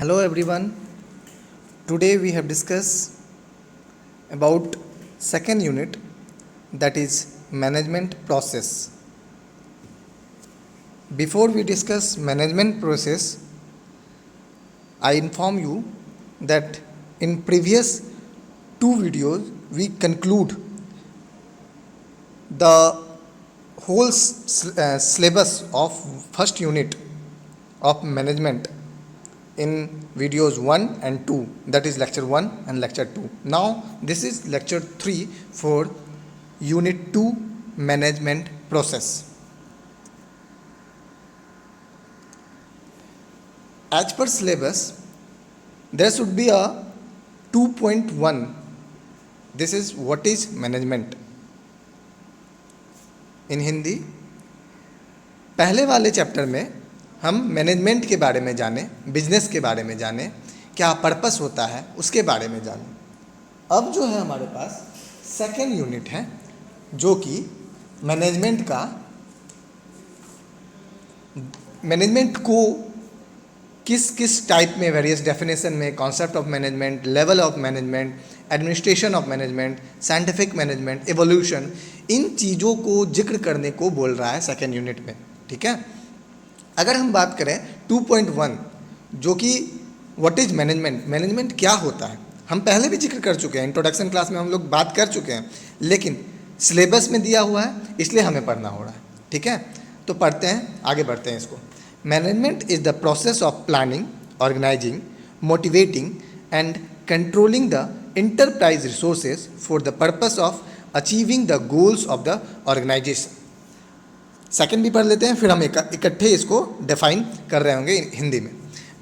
Hello everyone. Today we have discussed about second unit, that is management process. Before we discuss management process, I inform you that in previous two videos we conclude the whole syllabus of first unit of management in videos 1 and 2, that is lecture 1 and lecture 2. Now this is lecture 3 for unit 2 management process. As per syllabus there should be a 2.1. this is what is management in Hindi. पहले वाले chapter में हम management के बारे में जाने, business के बारे में जाने, क्या पर्पस होता है उसके बारे में जाने. अब जो है हमारे पास सेकेंड यूनिट है जो कि मैनेजमेंट का, मैनेजमेंट को किस किस टाइप में, वेरियस डेफिनेशन में, concept of management, level of management, administration of management, scientific management, evolution, इन चीज़ों को जिक्र करने को बोल रहा है सेकेंड यूनिट में. ठीक है. अगर हम बात करें 2.1 जो कि व्हाट इज मैनेजमेंट, मैनेजमेंट क्या होता है, हम पहले भी जिक्र कर चुके हैं, इंट्रोडक्शन क्लास में हम लोग बात कर चुके हैं, लेकिन सिलेबस में दिया हुआ है इसलिए हमें पढ़ना हो रहा है. ठीक है. तो पढ़ते हैं, आगे बढ़ते हैं इसको. Management is the process of planning, organising, motivating and controlling the enterprise resources for the purpose of achieving the goals of the organization. Second भी पढ़ लेते हैं, फिर हम इकट्ठे इसको डिफाइन कर रहे होंगे हिंदी में.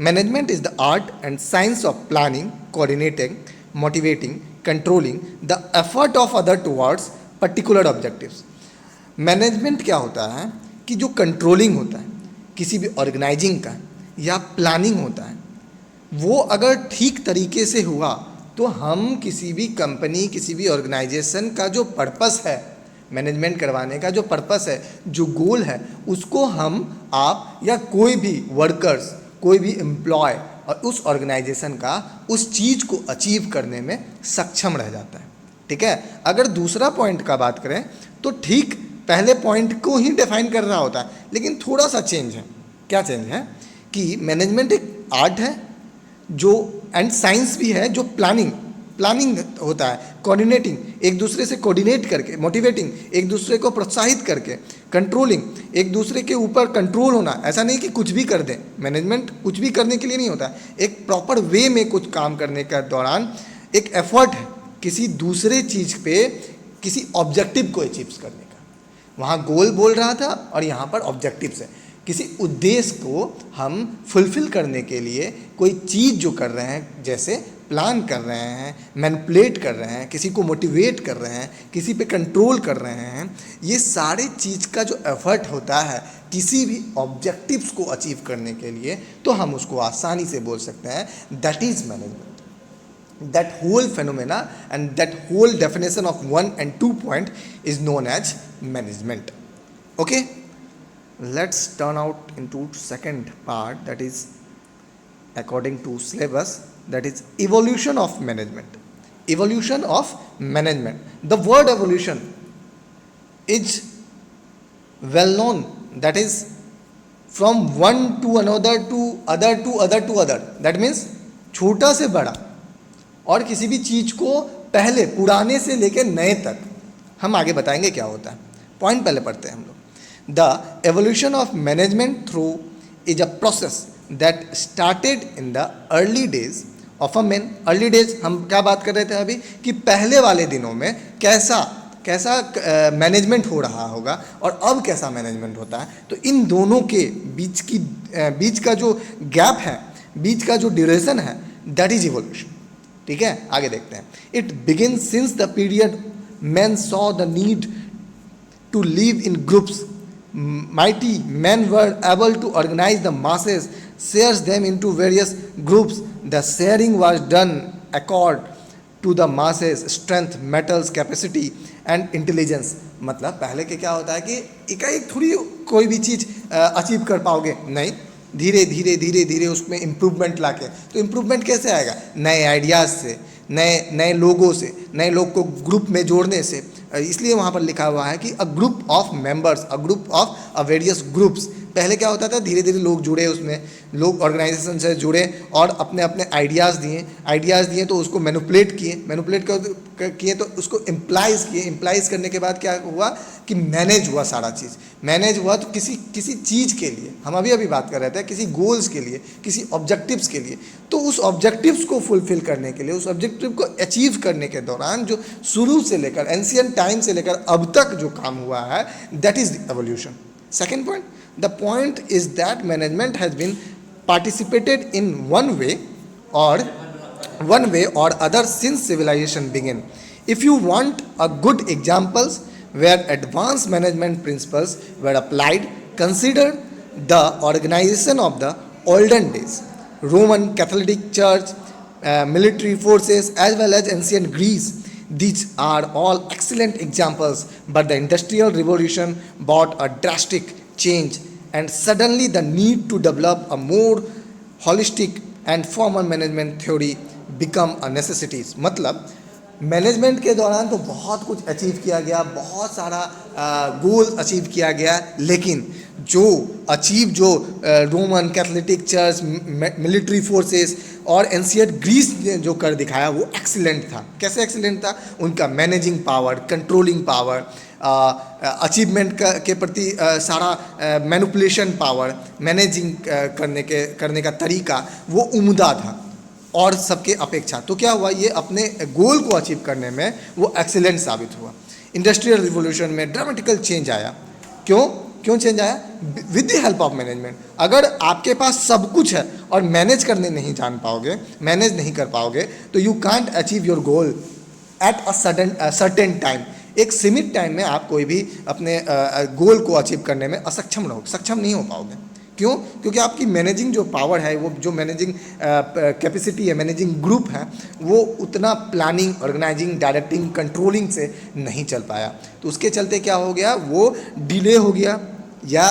Management is the art and science of planning, coordinating, motivating, controlling the effort of other towards particular objectives. Management क्या होता है कि जो कंट्रोलिंग होता है किसी भी ऑर्गेनाइजिंग का या प्लानिंग होता है, वो अगर ठीक तरीके से हुआ तो हम किसी भी कंपनी, किसी भी ऑर्गेनाइजेशन का जो पर्पस है, मैनेजमेंट करवाने का जो पर्पस है, जो गोल है, उसको हम, आप या कोई भी वर्कर्स, कोई भी एम्प्लॉय और उस ऑर्गेनाइजेशन का उस चीज़ को अचीव करने में सक्षम रह जाता है. ठीक है. अगर दूसरा पॉइंट का बात करें तो ठीक पहले पॉइंट को ही डिफाइन कर रहा होता है, लेकिन थोड़ा सा चेंज है. क्या चेंज है कि मैनेजमेंट एक आर्ट है जो, एंड साइंस भी है, जो प्लानिंग होता है, कोऑर्डिनेटिंग, एक दूसरे से कोऑर्डिनेट करके, मोटिवेटिंग, एक दूसरे को प्रोत्साहित करके, कंट्रोलिंग, एक दूसरे के ऊपर कंट्रोल होना. ऐसा नहीं कि कुछ भी कर दें, मैनेजमेंट कुछ भी करने के लिए नहीं होता है, एक प्रॉपर वे में कुछ काम करने के दौरान एक एफर्ट है किसी दूसरे चीज़ पे, किसी ऑब्जेक्टिव को अचीव करने का. वहाँ गोल बोल रहा था और यहाँ पर ऑब्जेक्टिव्स है. किसी उद्देश्य को हम फुलफिल करने के लिए कोई चीज़ जो कर रहे हैं, जैसे प्लान कर रहे हैं, मैनिपुलेट कर रहे हैं, किसी को मोटिवेट कर रहे हैं, किसी पे कंट्रोल कर रहे हैं, ये सारे चीज़ का जो एफर्ट होता है किसी भी ऑब्जेक्टिव्स को अचीव करने के लिए, तो हम उसको आसानी से बोल सकते हैं that is management. That whole phenomena and that whole definition of 1 and 2 point is known as management. Okay. Let's turn out into second part, that is according to syllabus, that is evolution of management. Evolution of management. The word evolution is well known, that is from one to another to other to other to other. That means छोटा से बड़ा, और किसी भी चीज़ को पहले पुराने से लेकर नए तक. हम आगे बताएंगे क्या होता है. पॉइंट पहले पढ़ते हैं हम लोग. The evolution of management through is a process that started in the early days of a man. Early days हम क्या बात कर रहे थे अभी, कि पहले वाले दिनों में कैसा मैनेजमेंट हो रहा होगा और अब कैसा मैनेजमेंट होता है. तो इन दोनों के बीच का जो गैप है, बीच का जो ड्यूरेशन है, दैट इज इवोल्यूशन. ठीक है. आगे देखते हैं. It begin since the period man saw the need to live in groups. Mighty men were able to organize the masses, shares them into various groups. The sharing was done accord to the masses strength, metals, capacity and intelligence. मतलब पहले के क्या होता है कि एकाएक थोड़ी कोई भी चीज़ अचीव कर पाओगे, नहीं, धीरे धीरे धीरे धीरे उसमें इम्प्रूवमेंट लाके। तो इम्प्रूवमेंट कैसे आएगा? नए आइडियाज़ से, नए नए लोगों से, नए लोग को ग्रुप में जोड़ने से। इसलिए वहाँ पर लिखा हुआ है कि a group of members, a group of a various groups. पहले क्या होता था, धीरे धीरे लोग जुड़े, उसमें लोग ऑर्गेनाइजेशन से जुड़े और अपने अपने आइडियाज़ दिए तो उसको मैनिपुलेट किए तो उसको इम्प्लाइज करने के बाद क्या हुआ कि मैनेज हुआ, सारा चीज़ मैनेज हुआ। तो किसी चीज़ के लिए, हम अभी अभी बात कर रहे थे, किसी गोल्स के लिए, किसी ऑब्जेक्टिव्स के लिए, तो उस ऑब्जेक्टिव्स को फुलफिल करने के लिए, उस ऑब्जेक्टिव को अचीव करने के दौरान जो शुरू से लेकर एंशियंट टाइम से लेकर अब तक जो काम हुआ है, that is the evolution. Second point, the point is that management has been participated in one way or other since civilization began. If you want a good examples where advanced management principles were applied, consider the organization of the olden days, Roman Catholic Church, military forces, as well as ancient Greece. These are all excellent examples, but the Industrial Revolution brought a drastic change and suddenly the need to develop a more holistic and formal management theory become a necessity. मतलब management के दौरान तो बहुत कुछ achieve किया गया, बहुत सारा गोल अचीव किया गया, लेकिन जो Roman Catholic church, military forces और एंशिएंट ग्रीस ने जो कर दिखाया वो एक्सीलेंट था। कैसे एक्सीलेंट था? उनका managing power, controlling power, achievement के प्रति सारा मैनिपुलेशन पावर, मैनेजिंग करने का तरीका वो उम्दा था और सबके अपेक्षा। तो क्या हुआ, ये अपने गोल को अचीव करने में वो एक्सीलेंट साबित हुआ। इंडस्ट्रियल रिवोल्यूशन में ड्रामेटिकल चेंज आया। क्यों चेंज आया? With the help of management. अगर आपके पास सब कुछ है और मैनेज करने नहीं जान पाओगे, मैनेज नहीं कर पाओगे, तो you can't achieve your goal at a certain time. एक सीमित टाइम में आप कोई भी अपने गोल को अचीव करने में सक्षम नहीं हो पाओगे। क्यों? क्योंकि आपकी मैनेजिंग जो पावर है, वो जो मैनेजिंग कैपेसिटी है, मैनेजिंग ग्रुप है, वो उतना प्लानिंग, ऑर्गेनाइजिंग, डायरेक्टिंग, कंट्रोलिंग से नहीं चल पाया। तो उसके चलते क्या हो गया, वो डिले हो गया या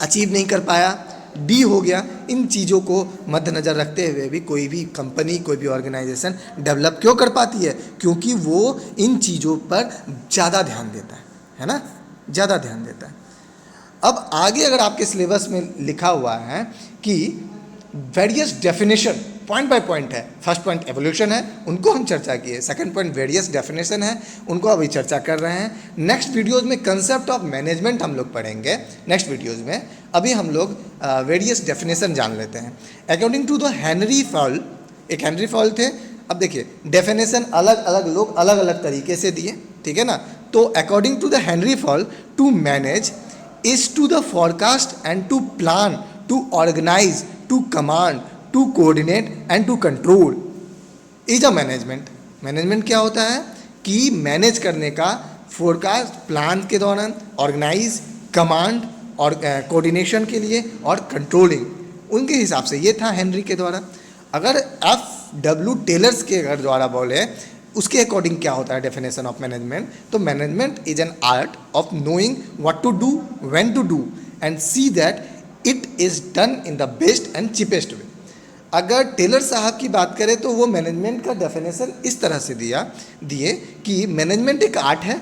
अचीव नहीं कर पाया, डी हो गया। इन चीज़ों को मद्देनज़र रखते हुए भी कोई भी कंपनी, कोई भी ऑर्गेनाइजेशन डेवलप क्यों कर पाती है? क्योंकि वो इन चीज़ों पर ज़्यादा ध्यान देता है ना, ज़्यादा ध्यान देता है। अब आगे अगर आपके सिलेबस में लिखा हुआ है कि various definition, point by point है। फर्स्ट पॉइंट एवोल्यूशन है, उनको हम चर्चा किए। सेकंड पॉइंट वेरियस डेफिनेशन है, उनको अभी चर्चा कर रहे हैं। नेक्स्ट वीडियोस में कंसेप्ट ऑफ मैनेजमेंट हम लोग पढ़ेंगे नेक्स्ट वीडियोस में। अभी हम लोग वेरियस डेफिनेशन जान लेते हैं। According to the Henry Fayol, एक हेनरी फॉल थे। अब देखिए, डेफिनेशन अलग अलग लोग अलग अलग तरीके से दिए, ठीक है ना। तो according to the Henry Fayol, to manage is to the forecast and to plan, to organize, to command, to coordinate and to control is a management. Management क्या होता है कि मैनेज करने का, फोरकास्ट, प्लान के दौरान, ऑर्गेनाइज, कमांड और coordination के लिए और कंट्रोलिंग, उनके हिसाब से ये था हेनरी के द्वारा। अगर F.W. टेलर्स के अगर द्वारा बोले, उसके अकॉर्डिंग क्या होता है डेफिनेशन ऑफ मैनेजमेंट, तो management is an art of knowing what to do, when to do and see that it is done in the best and cheapest way. अगर टेलर साहब की बात करें तो वो मैनेजमेंट का डेफिनेशन इस तरह से दिए कि मैनेजमेंट एक आर्ट है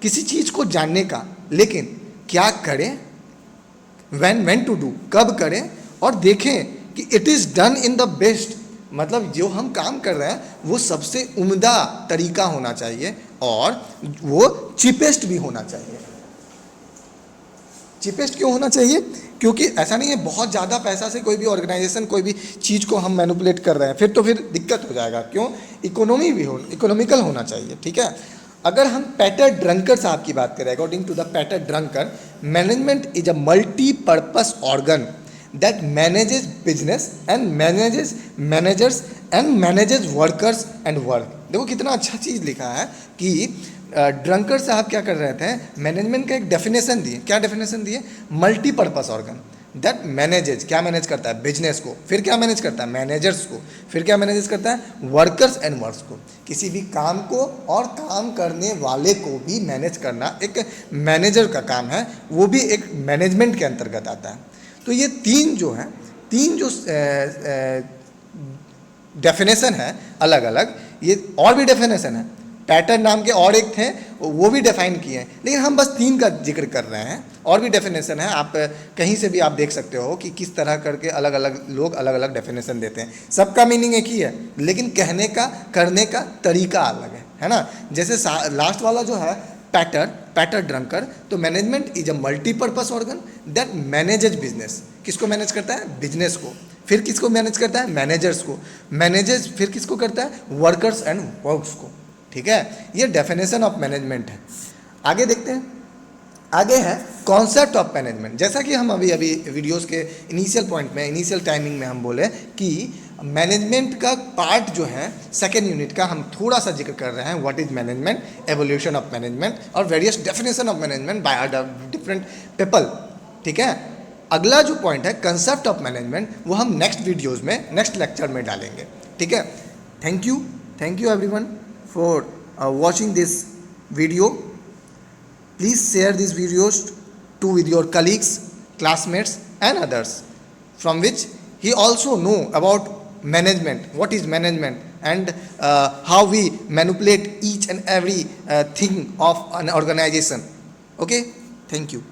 किसी चीज़ को जानने का, लेकिन क्या करें, व्हेन टू डू, कब करें, और देखें कि it is done in the best, मतलब जो हम काम कर रहे हैं वो सबसे उम्दा तरीका होना चाहिए और वो चीपेस्ट भी होना चाहिए। चीपेस्ट क्यों होना चाहिए? क्योंकि ऐसा नहीं है बहुत ज़्यादा पैसा से कोई भी ऑर्गेनाइजेशन, कोई भी चीज़ को हम मैनिपुलेट कर रहे हैं, फिर दिक्कत हो जाएगा। क्यों? इकोनॉमिकल होना चाहिए, ठीक है। अगर हम पीटर ड्रंकर साहब की बात करें, according to the Peter Drucker, management is a multipurpose organ that manages business and manages managers and manages workers and work। देखो कितना अच्छा चीज़ लिखा है कि ड्रंकर साहब क्या कर रहे थे, मैनेजमेंट का एक डेफिनेशन दिए। क्या डेफिनेशन दिए? मल्टीपर्पस ऑर्गन दैट मैनेजेज, क्या मैनेज करता है? बिजनेस को। फिर क्या मैनेज करता है? मैनेजर्स को। फिर क्या मैनेज करता है? वर्कर्स एंड वर्क्स को। किसी भी काम को और काम करने वाले को भी मैनेज करना एक मैनेजर का काम है, वो भी एक मैनेजमेंट के अंतर्गत आता है। तो ये तीन जो डेफिनेशन है अलग अलग, ये और भी डेफिनेशन है, पैटर्न नाम के और एक थे वो भी डिफाइन किए हैं, लेकिन हम बस तीन का जिक्र कर रहे हैं। और भी डेफिनेशन है, आप कहीं से भी आप देख सकते हो कि किस तरह करके अलग अलग लोग अलग अलग डेफिनेशन देते हैं। सबका मीनिंग एक ही है, लेकिन कहने का करने का तरीका अलग है ना। जैसे लास्ट वाला जो है पैटर ड्रंकर, तो management is a multipurpose organ that manages business. किसको मैनेज करता है? बिजनेस को। फिर किसको मैनेज करता है? मैनेजर्स को। मैनेजर्स फिर किसको करता है? वर्कर्स एंड वर्क्स को। ठीक है, ये डेफिनेशन ऑफ मैनेजमेंट है। आगे देखते हैं, आगे है कॉन्सेप्ट ऑफ मैनेजमेंट। जैसा कि हम अभी वीडियोस के इनिशियल पॉइंट में, इनिशियल टाइमिंग में हम बोले कि मैनेजमेंट का पार्ट जो है सेकेंड यूनिट का हम थोड़ा सा जिक्र कर रहे हैं, what is management, evolution of management और various definition of management by different people. ठीक है, अगला जो पॉइंट है कंसेप्ट ऑफ मैनेजमेंट, वो हम नेक्स्ट वीडियोस में, नेक्स्ट लेक्चर में डालेंगे। ठीक है, thank you everyone for watching this video. Please share these videos with your colleagues, classmates and others from which he also know about management, what is management and how we manipulate each and every thing of an organization. Okay, thank you.